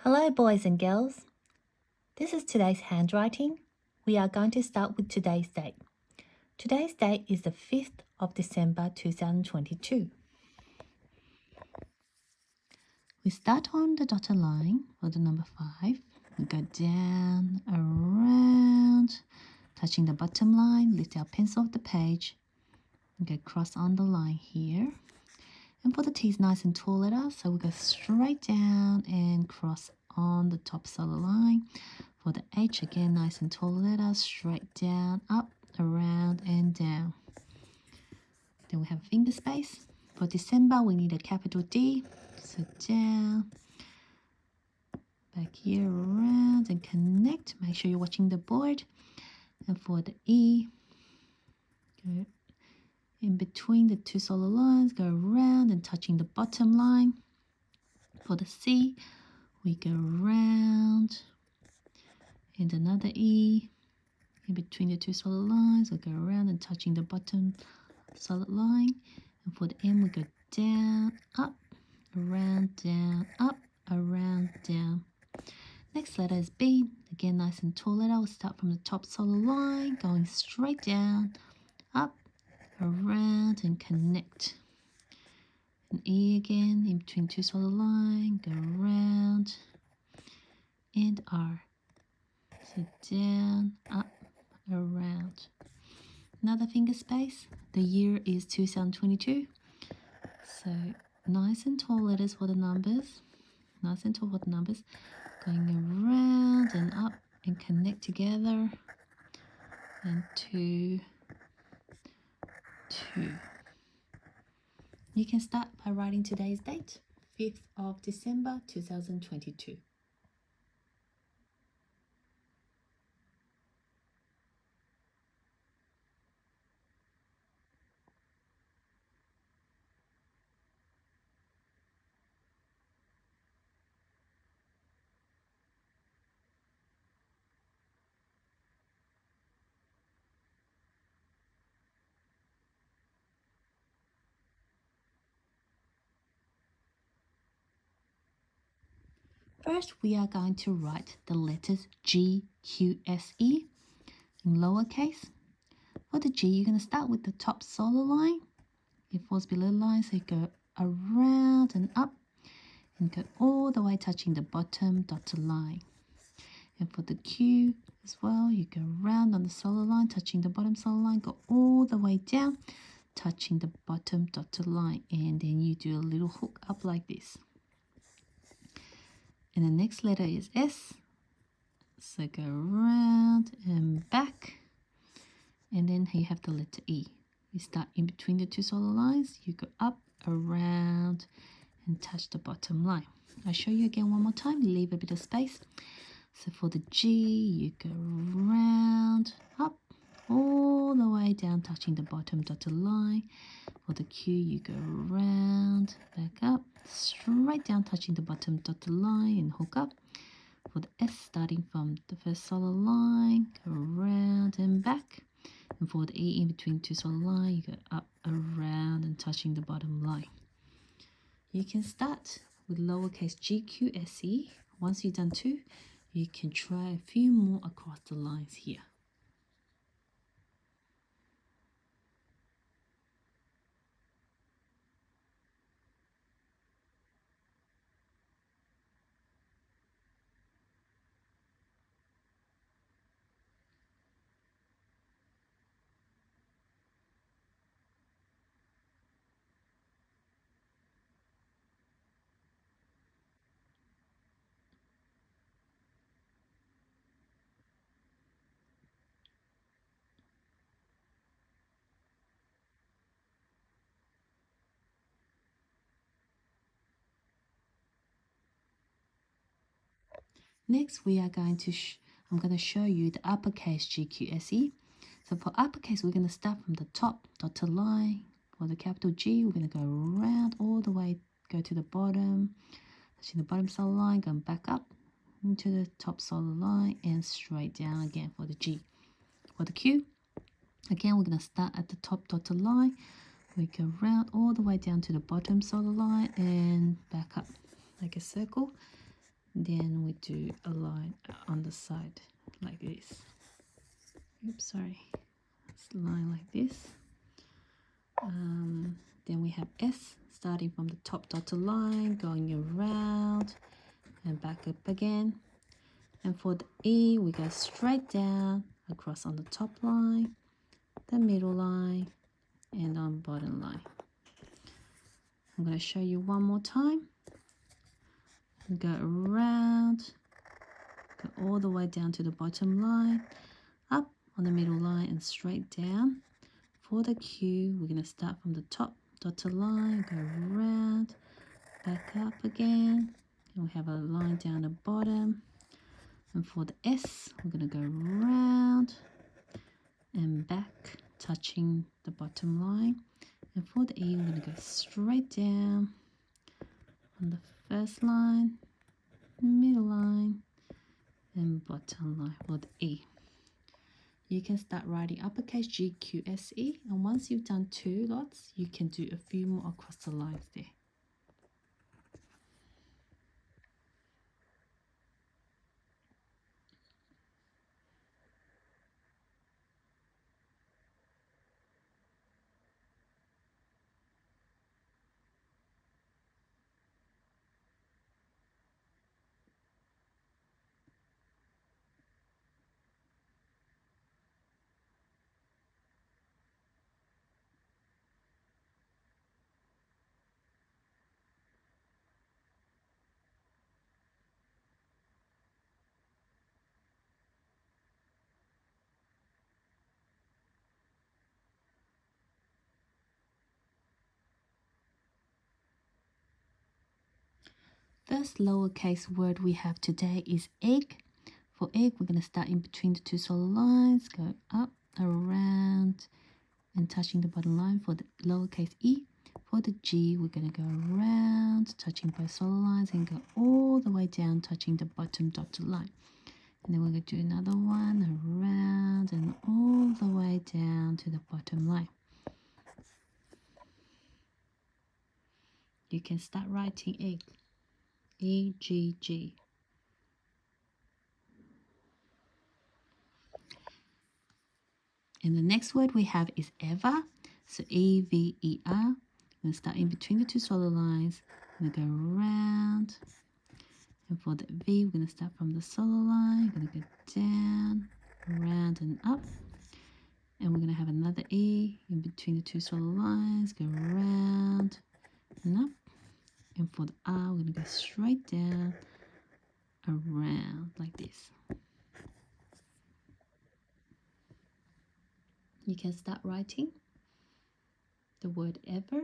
Hello, boys and girls. This is today's handwriting. We are going to start with today's date. Today's date is the 5th of December 2022. We start on the dotted line for the number 5. We go down, around, touching the bottom line, lift our pencil off the page, we go cross on the line here. And for the T is nice and tall letter, so we go straight down and cross on the top solid line. For the H, again, nice and tall letter, straight down, up, around, and down. Then we have finger space. For December, we need a capital D. So down, back here, around, and connect. Make sure you're watching the board. And for the E, go in between the two solid lines, go around and touching the bottom line. For the C, we go around and another E in between the two solid lines. We go around and touching the bottom solid line. And for the M, we go down, up, around, down, up, around, down. Next letter is B. Again, nice and tall letter. We'll start from the top solid line, going straight down, up, around, and connect. And E again, in between two solid lines, go around, and R. So down, up, around. Another finger space. The year is 2022. So nice and tall letters for the numbers. Nice and tall for the numbers. Going around and up and connect together. And 2, 2. You can start by writing today's date, 5th of December 2022. First, we are going to write the letters G, Q, S, E in lowercase. For the G, you're going to start with the top solid line. It falls below the line, so you go around and up and go all the way touching the bottom dotted line. And for the Q as well, you go around on the solid line, touching the bottom solid line, go all the way down, touching the bottom dotted line, and then you do a little hook up like this. And the next letter is S, so go around and back, and then you have the letter E. You start in between the two solid lines, you go up, around, and touch the bottom line. I'll show you again one more time, leave a bit of space. So for the G, you go around, up, all the way down, touching the bottom dotted line. For the Q, you go around, back up, straight down, touching the bottom dotted line and hook up. For the S, starting from the first solid line, go around and back. And for the E, in between two solid lines, you go up, around, and touching the bottom line. You can start with lowercase g, q, s, e. Once you've done 2, you can try a few more across the lines here. Next, I'm going to show you the uppercase G, Q, S, E. So for uppercase, we're going to start from the top dotted line. For the capital G, we're going to go around all the way, go to the bottom, touching the bottom solid line, going back up into the top solid line and straight down again for the G. For the Q, again, we're going to start at the top dotted line. We go around all the way down to the bottom solid line and back up like a circle. Then we do a line on the side like this. Oops, sorry. It's a line like this. Then we have S starting from the top dotted line, going around and back up again. And for the E, we go straight down across on the top line, the middle line, and on bottom line. I'm going to show you one more time. Go around, go all the way down to the bottom line, up on the middle line and straight down. For the Q, we're going to start from the top dotted line, go around, back up again, and we have a line down the bottom. And for the S, we're going to go round and back, touching the bottom line. And for the E, we're going to go straight down on the first line, middle line, and bottom line for the E. You can start writing uppercase G, Q, S, E, and once you've done 2 lots, you can do a few more across the lines there. First lowercase word we have today is egg. For egg, we're going to start in between the 2 solid lines, go up, around, and touching the bottom line for the lowercase e. For the G, we're going to go around, touching both solid lines, and go all the way down, touching the bottom dotted line. And then we're going to do another one, around, and all the way down to the bottom line. You can start writing egg. E-G-G. And the next word we have is ever. So E-V-E-R. I'm going to start in between the 2 solid lines. I'm going to go around. And for the V, we're going to start from the solid line. We're going to go down, around, and up. And we're going to have another E in between the 2 solid lines. Go around and up. And for the R, we're going to go straight down, around, like this. You can start writing the word ever.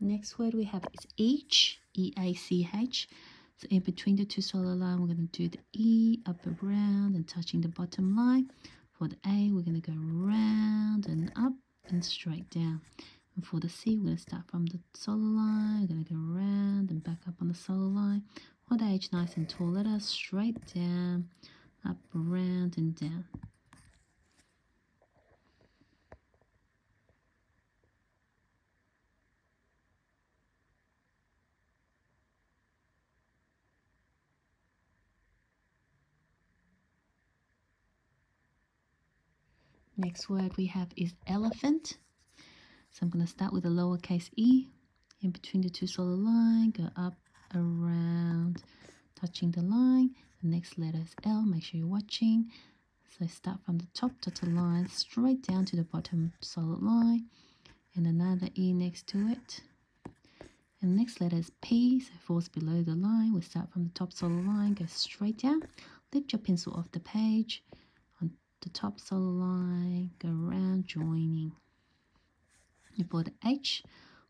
Next word we have is each, E-A-C-H. So in between the 2 solid lines, we're going to do the E up around and touching the bottom line. For the A, we're going to go round and up and straight down. And for the C, we're going to start from the solid line. We're going to go round and back up on the solid line. For the H, nice and tall letter, straight down, up, around, and down. Next word we have is elephant. So I'm going to start with a lowercase e in between the 2 solid lines, go up, around, touching the line. The next letter is L, make sure you're watching. So start from the top dotted line straight down to the bottom solid line, and another E next to it. And the next letter is P, so it falls below the line. We start from the top solid line, go straight down, lift your pencil off the page, on the top solid line, go around, joining. And for the H,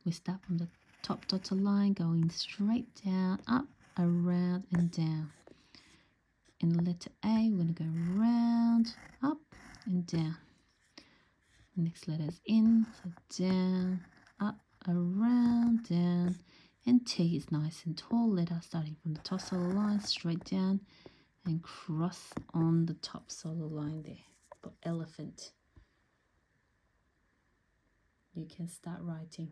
we start from the top dotted line, going straight down, up, around, and down. In the letter A, we're going to go round, up, and down. The next letter is in, so down, up, around, down. And T is nice and tall letter, starting from the top solar line, straight down, and cross on the top solar line there for elephant. You can start writing.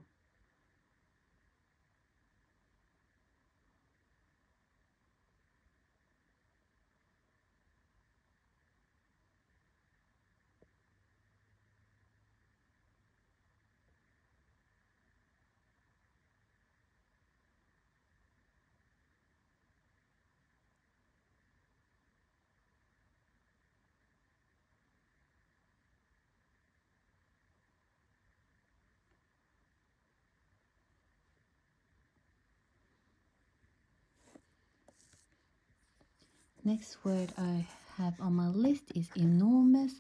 Next word I have on my list is enormous.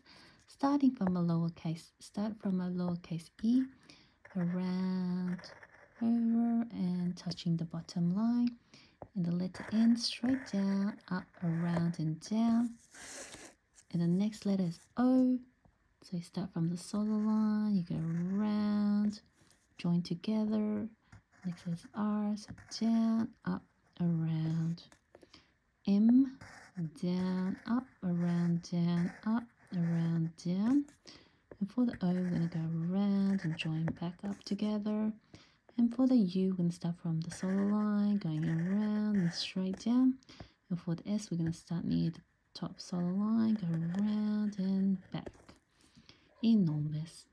Start from a lowercase e, around, over, and touching the bottom line. And the letter N, straight down, up, around, and down. And the next letter is O. So you start from the solar line, you go around, join together. Next is R, so down, up, around. M, down, up, around, down, up, around, down. And for the O, we're going to go around and join back up together. And for the U, we're going to start from the solar line, going around and straight down. And for the S, we're going to start near the top solar line, go around and back. Enormous.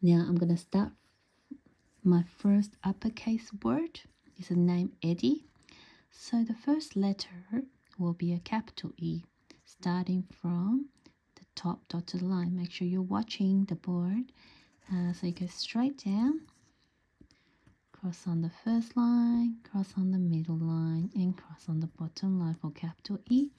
Now I'm going to start my first uppercase word. Is the name Eddie. So the first letter will be a capital E, starting from the top dotted line. Make sure you're watching the board. So you go straight down, cross on the first line, cross on the middle line, and cross on the bottom line for capital E.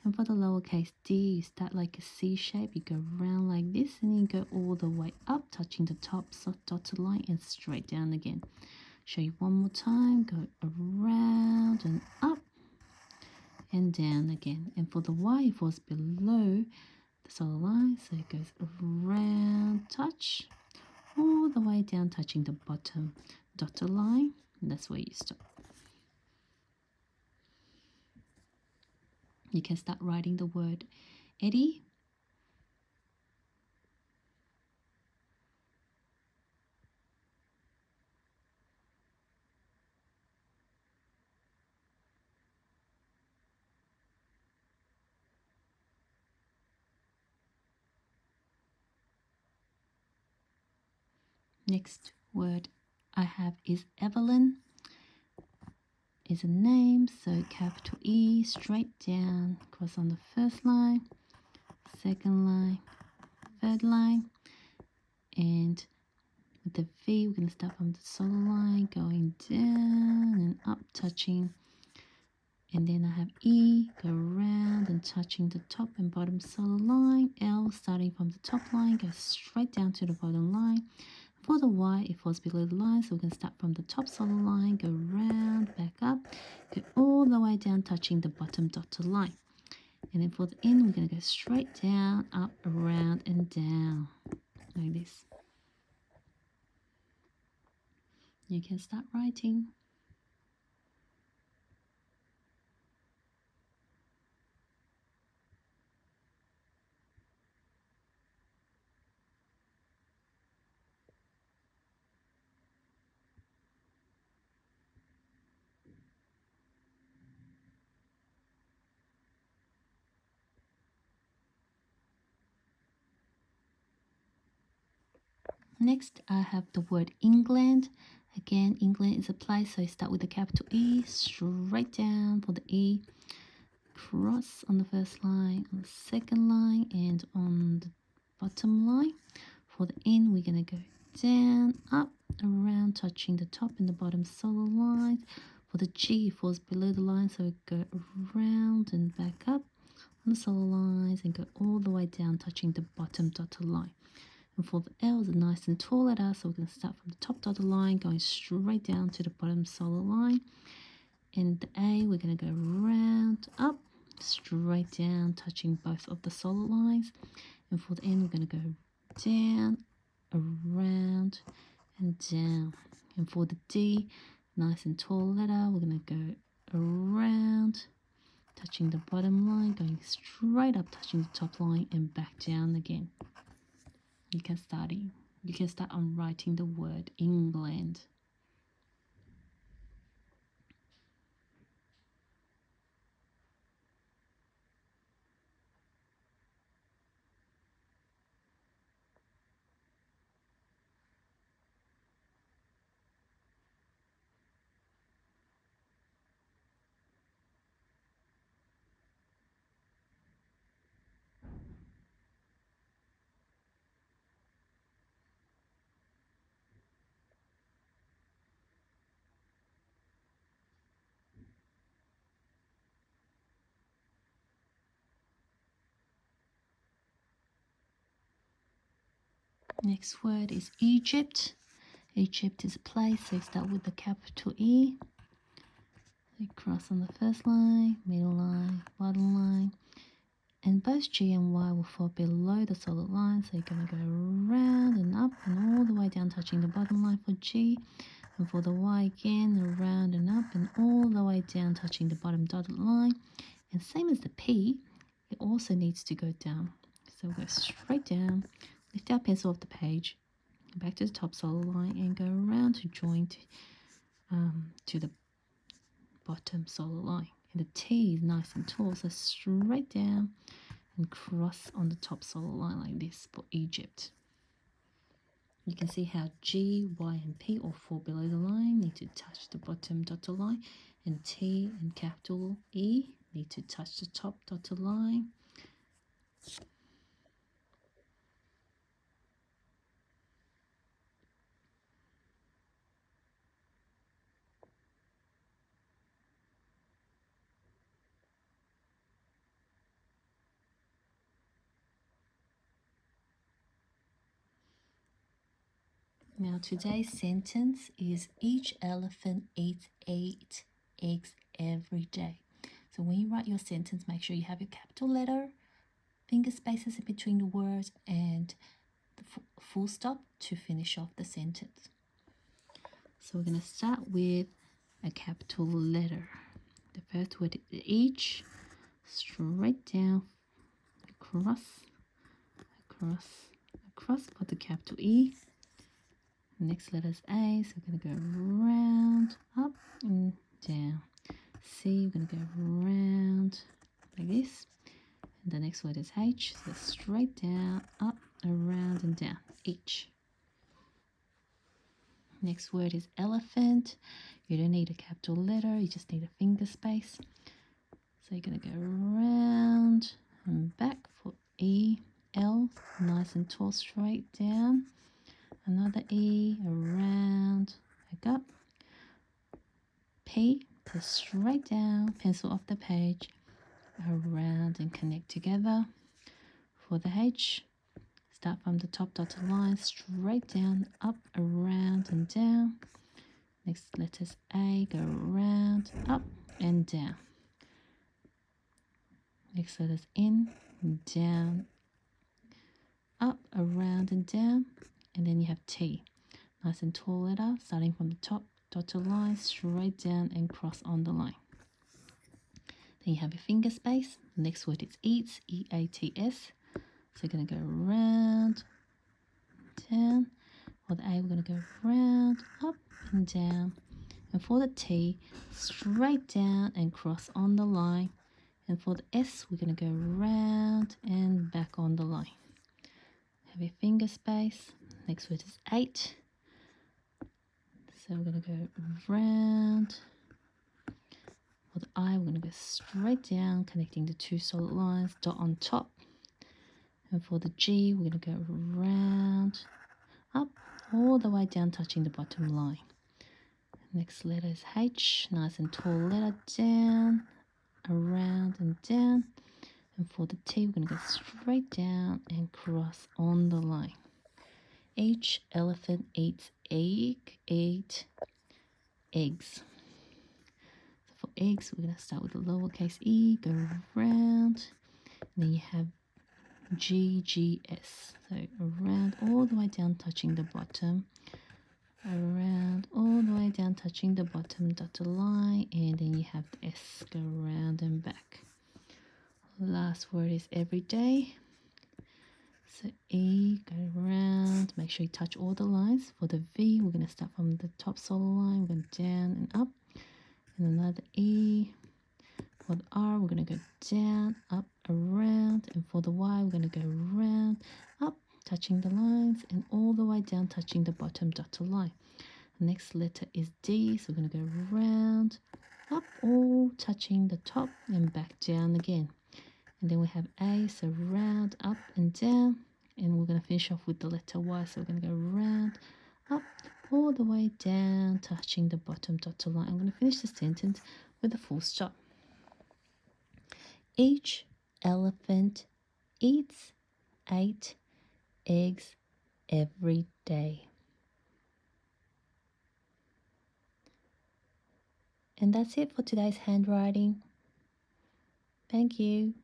And for the lowercase d, you start like a C shape. You go round like this, and you go all the way up, touching the top dotted line, and straight down again. Show you one more time. Go around and up and down again. And for the Y, it falls below the solar line, so it goes around, touch, all the way down, touching the bottom dotted line. And that's where you stop. You can start writing the word Eddie. Next word I have is Evelyn. Is a name, so capital E, straight down, cross on the first line, second line, third line, and with the V, we're going to start from the solar line, going down and up, touching. And then I have E, go around and touching the top and bottom solar line. L, starting from the top line, go straight down to the bottom line. For the Y, it falls below the line, so we can start from the top solar line, go round, back up, go all the way down, touching the bottom dotted line. And then for the N, we're going to go straight down, up, around, and down, like this. You can start writing. Next, I have the word England. Again, England is a place, so you start with the capital E, straight down for the E, cross on the first line, on the second line, and on the bottom line. For the N, we're going to go down, up, around, touching the top and the bottom solo lines. For the G, it falls below the line, so we go around and back up on the solo lines and go all the way down, touching the bottom dotted line. And for the L, it's a nice and tall letter, so we're going to start from the top dotted line, going straight down to the bottom solo line. And the A, we're going to go round, up, straight down, touching both of the solo lines. And for the N, we're going to go down, around, and down. And for the D, nice and tall letter, we're going to go around, touching the bottom line, going straight up, touching the top line, and back down again. You can start on writing the word England. Next word is Egypt. Egypt is a place, so you start with the capital E. So you cross on the first line, middle line, bottom line. And both G and Y will fall below the solid line, so you're going to go around and up and all the way down, touching the bottom line for G. And for the Y again, around and up and all the way down, touching the bottom dotted line. And same as the P, it also needs to go down. So we'll go straight down, lift our pencil off the page, back to the top solo line, and go around to join to the bottom solo line. And the T is nice and tall, so straight down and cross on the top solo line like this for Egypt. You can see how G, Y, and P all fall below the line, need to touch the bottom dotted line, and T and capital E need to touch the top dotted line. Now today's sentence is each elephant eats 8 eggs every day. So when you write your sentence, make sure you have your capital letter, finger spaces in between the words, and the full stop to finish off the sentence. So we're going to start with a capital letter. The first word is each, straight down, across, for the capital E. Next letter is A, so we're going to go round, up, and down. C, we're going to go round like this. And the next word is H, so straight down, up, around, and down. H. Next word is elephant. You don't need a capital letter, you just need a finger space. So you're going to go round and back for E, L, nice and tall, straight down. Another E, around, back up. P, to straight down, pencil off the page, around and connect together. For the H, start from the top dotted line, straight down, up, around and down. Next letters A, go around, up and down. Next letters N, down, up, around and down. And then you have T, nice and tall letter, starting from the top dotted line, straight down and cross on the line. Then you have your finger space. The next word is eats, E-A-T-S. So you're going to go round, down. For the A, we're going to go round, up and down. And for the T, straight down and cross on the line. And for the S, we're going to go round and back on the line. Have your finger space. Next word is 8. So we're going to go round. For the I, we're going to go straight down, connecting the 2 solid lines, dot on top. And for the G, we're going to go round, up, all the way down, touching the bottom line. Next letter is H, nice and tall letter, down, around and down. And for the T, we're going to go straight down and cross on the line. H, elephant, eats eggs. So for eggs, we're going to start with the lowercase e, go around, and then you have GGS. So around all the way down, touching the bottom. Around all the way down, touching the bottom dotted line, and then you have the S, go around and back. Last word is every day. So E, go around, make sure you touch all the lines. For the V, we're going to start from the top solid line, we're going down and up, and another E. For the R, we're going to go down, up, around, and for the Y, we're going to go round, up, touching the lines, and all the way down, touching the bottom dotted line. The next letter is D, so we're going to go round, up, all touching the top, and back down again. And then we have A, so round, up and down, and we're going to finish off with the letter Y, so we're going to go round, up, all the way down, touching the bottom dotted line. I'm going to finish the sentence with a full stop. Each elephant eats 8 eggs every day. And that's it for today's handwriting. Thank you.